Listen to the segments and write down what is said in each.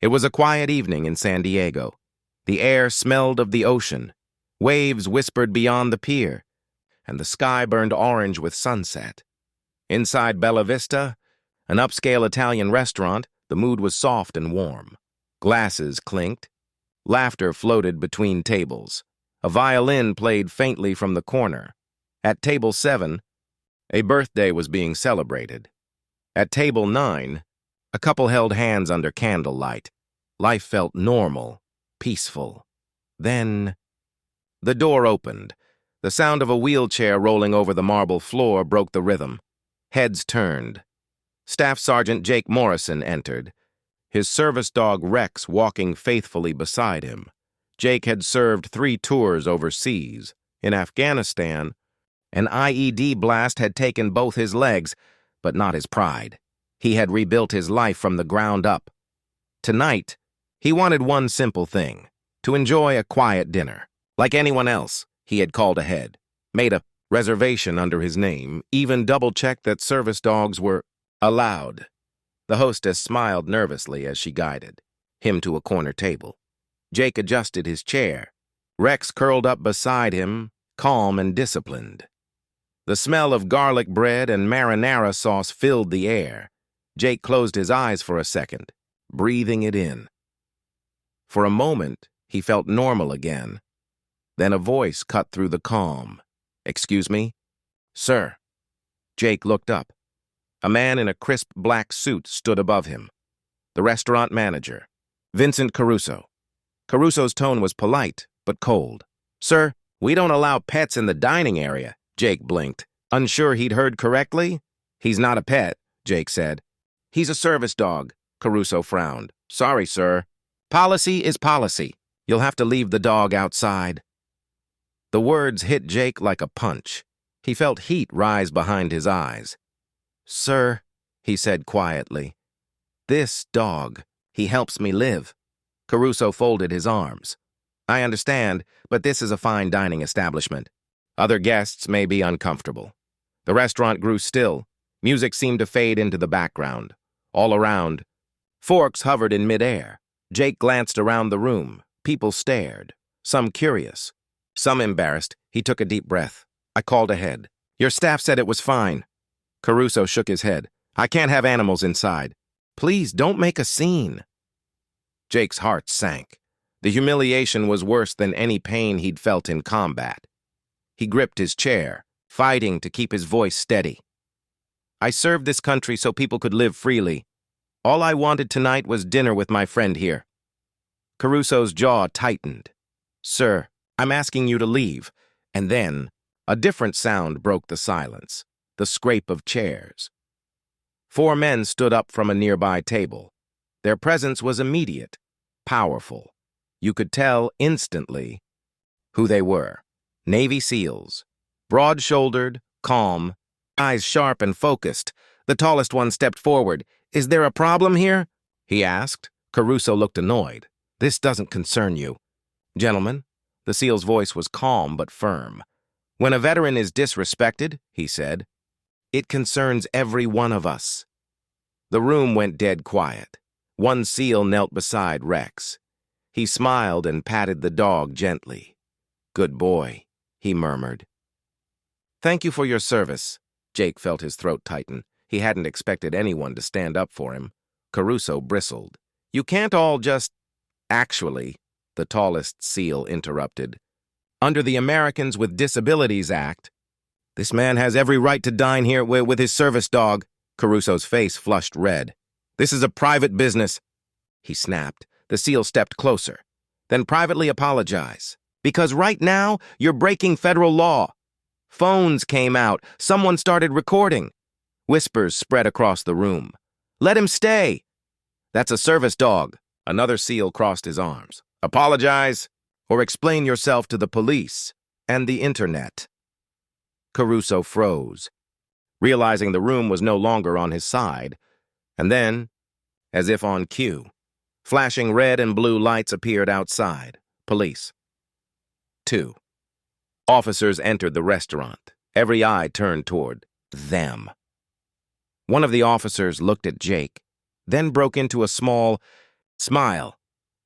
It was a quiet evening in San Diego. The air smelled of the ocean. Waves whispered beyond the pier, and the sky burned orange with sunset. Inside Bella Vista, an upscale Italian restaurant, the mood was soft and warm. Glasses clinked. Laughter floated between tables. A violin played faintly from the corner. At table 7, a birthday was being celebrated. At table 9, a couple held hands under candlelight. Life felt normal, peaceful. Then, the door opened. The sound of a wheelchair rolling over the marble floor broke the rhythm. Heads turned. Staff Sergeant Jake Morrison entered, his service dog Rex walking faithfully beside him. Jake had served 3 tours overseas. In Afghanistan, an IED blast had taken both his legs, but not his pride. He had rebuilt his life from the ground up. Tonight, he wanted one simple thing: to enjoy a quiet dinner. Like anyone else, he had called ahead, made a reservation under his name, even double-checked that service dogs were allowed. The hostess smiled nervously as she guided him to a corner table. Jake adjusted his chair. Rex curled up beside him, calm and disciplined. The smell of garlic bread and marinara sauce filled the air. Jake closed his eyes for a second, breathing it in. For a moment, he felt normal again. Then a voice cut through the calm. "Excuse me?" "Sir." Jake looked up. A man in a crisp black suit stood above him. The restaurant manager, Vincent Caruso. Caruso's tone was polite, but cold. "Sir, we don't allow pets in the dining area." Jake blinked, unsure he'd heard correctly. "He's not a pet," Jake said. "He's a service dog." Caruso frowned. "Sorry, sir. Policy is policy. You'll have to leave the dog outside." The words hit Jake like a punch. He felt heat rise behind his eyes. "Sir," he said quietly, "this dog, he helps me live." Caruso folded his arms. "I understand, but this is a fine dining establishment. Other guests may be uncomfortable." The restaurant grew still. Music seemed to fade into the background. All around, forks hovered in midair. Jake glanced around the room. People stared, some curious, some embarrassed. He took a deep breath. I called ahead. "Your staff said it was fine." Caruso shook his head. "I can't have animals inside. Please don't make a scene." Jake's heart sank. The humiliation was worse than any pain he'd felt in combat. He gripped his chair, fighting to keep his voice steady. "I served this country so people could live freely. All I wanted tonight was dinner with my friend here." Caruso's jaw tightened. "Sir, I'm asking you to leave." And then, a different sound broke the silence, the scrape of chairs. 4 men stood up from a nearby table. Their presence was immediate, powerful. You could tell instantly who they were. Navy SEALs. Broad-shouldered, calm, eyes sharp and focused. The tallest one stepped forward. "Is there a problem here?" he asked. Caruso looked annoyed. "This doesn't concern you." "Gentlemen," the SEAL's voice was calm but firm. "When a veteran is disrespected," he said, "it concerns every one of us." The room went dead quiet. One SEAL knelt beside Rex. He smiled and patted the dog gently. "Good boy," he murmured. "Thank you for your service." Jake felt his throat tighten. He hadn't expected anyone to stand up for him. Caruso bristled. "You can't all just—" "Actually," the tallest SEAL interrupted, "under the Americans with Disabilities Act, this man has every right to dine here with his service dog." Caruso's face flushed red. "This is a private business," he snapped. The SEAL stepped closer. "Then privately apologize. Because right now, you're breaking federal law." Phones came out. Someone started recording. Whispers spread across the room. "Let him stay." "That's a service dog." Another SEAL crossed his arms. "Apologize, or explain yourself to the police and the internet." Caruso froze, realizing the room was no longer on his side. And then, as if on cue, flashing red and blue lights appeared outside. Police. 2. Officers entered the restaurant. Every eye turned toward them. One of the officers looked at Jake, then broke into a small, Smile.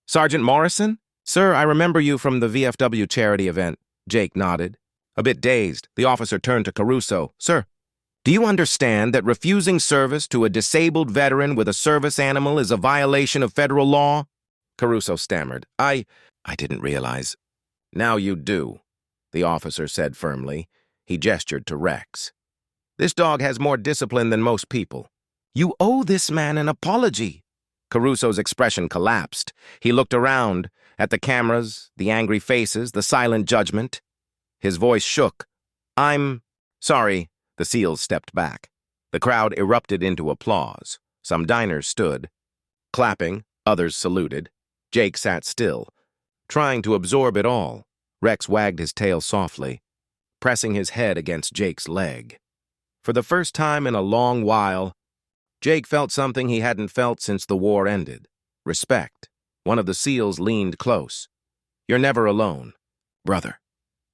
Sergeant Morrison? Sir, I remember you from the VFW charity event. Jake nodded. A bit dazed, the officer turned to Caruso. Sir, do you understand that refusing service to a disabled veteran with a service animal is a violation of federal law? Caruso stammered. I didn't realize. Now you do, the officer said firmly. He gestured to Rex. This dog has more discipline than most people. You owe this man an apology. Caruso's expression collapsed. He looked around, at the cameras, the angry faces, the silent judgment. His voice shook. I'm sorry. The SEALs stepped back. The crowd erupted into applause. Some diners stood, clapping, others saluted. Jake sat still, trying to absorb it all. Rex wagged his tail softly, pressing his head against Jake's leg. For the first time in a long while, Jake felt something he hadn't felt since the war ended. Respect. One of the SEALs leaned close. You're never alone, brother,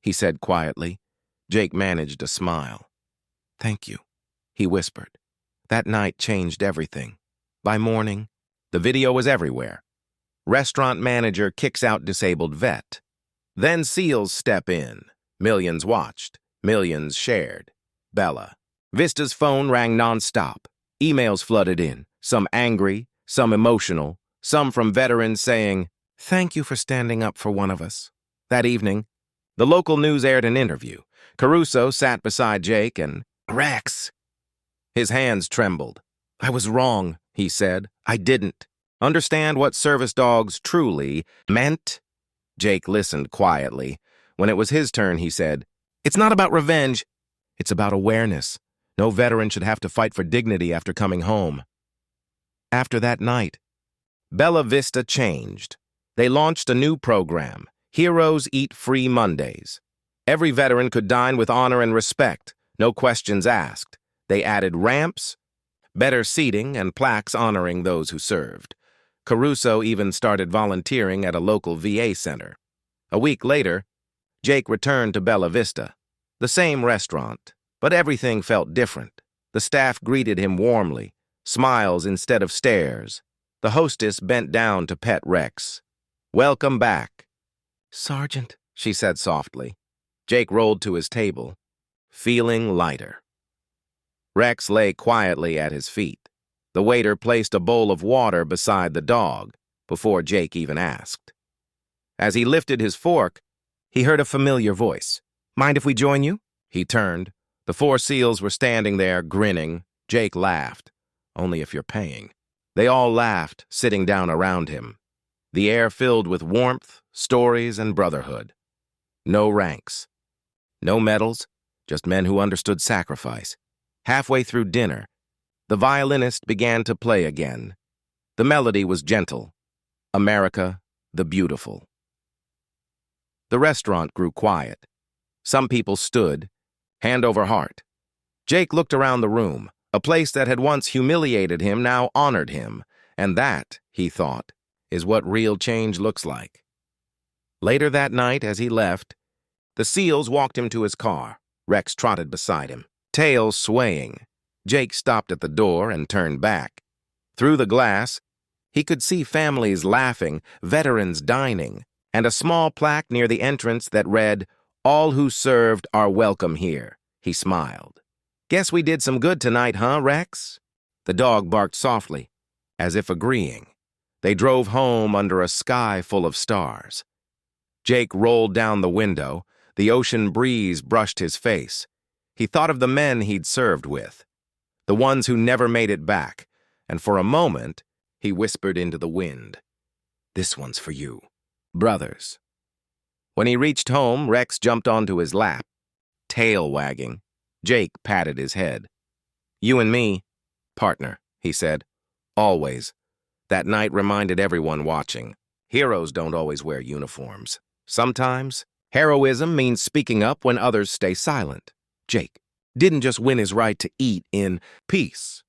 he said quietly. Jake managed a smile. Thank you, he whispered. That night changed everything. By morning, the video was everywhere. Restaurant manager kicks out disabled vet. Then SEALs step in. Millions watched. Millions shared. Bella. Vista's phone rang nonstop. Emails flooded in, some angry, some emotional, some from veterans saying, "Thank you for standing up for one of us." That evening, the local news aired an interview. Caruso sat beside Jake and, Rex. His hands trembled. I was wrong, he said. I didn't understand what service dogs truly meant. Jake listened quietly. When it was his turn, he said, It's not about revenge. It's about awareness. No veteran should have to fight for dignity after coming home. After that night, Bella Vista changed. They launched a new program, Heroes Eat Free Mondays. Every veteran could dine with honor and respect, no questions asked. They added ramps, better seating, and plaques honoring those who served. Caruso even started volunteering at a local VA center. A week later, Jake returned to Bella Vista, the same restaurant, but everything felt different. The staff greeted him warmly, smiles instead of stares. The hostess bent down to pet Rex. Welcome back. Sergeant, she said softly. Jake rolled to his table, feeling lighter. Rex lay quietly at his feet. The waiter placed a bowl of water beside the dog before Jake even asked. As he lifted his fork, he heard a familiar voice. Mind if we join you? He turned. The 4 SEALs were standing there, grinning. Jake laughed. Only if you're paying. They all laughed, sitting down around him. The air filled with warmth, stories, and brotherhood. No ranks. No medals, just men who understood sacrifice. Halfway through dinner, the violinist began to play again. The melody was gentle. America, the beautiful. The restaurant grew quiet. Some people stood, hand over heart. Jake looked around the room. A place that had once humiliated him now honored him. And that, he thought, is what real change looks like. Later that night, as he left, the SEALs walked him to his car. Rex trotted beside him, tail swaying. Jake stopped at the door and turned back. Through the glass, he could see families laughing, veterans dining, and a small plaque near the entrance that read, All who served are welcome here. He smiled. Guess we did some good tonight, huh, Rex? The dog barked softly, as if agreeing. They drove home under a sky full of stars. Jake rolled down the window. The ocean breeze brushed his face. He thought of the men he'd served with, the ones who never made it back, and for a moment, he whispered into the wind, This one's for you, brothers. When he reached home, Rex jumped onto his lap, tail wagging. Jake patted his head. You and me, partner, he said. Always. That night reminded everyone watching. Heroes don't always wear uniforms. Sometimes, heroism means speaking up when others stay silent. Jake didn't just win his right to eat in peace.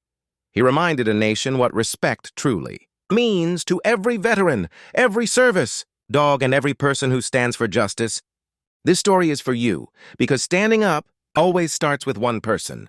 He reminded a nation what respect truly means to every veteran, every service dog, and every person who stands for justice. This story is for you, because standing up always starts with one person.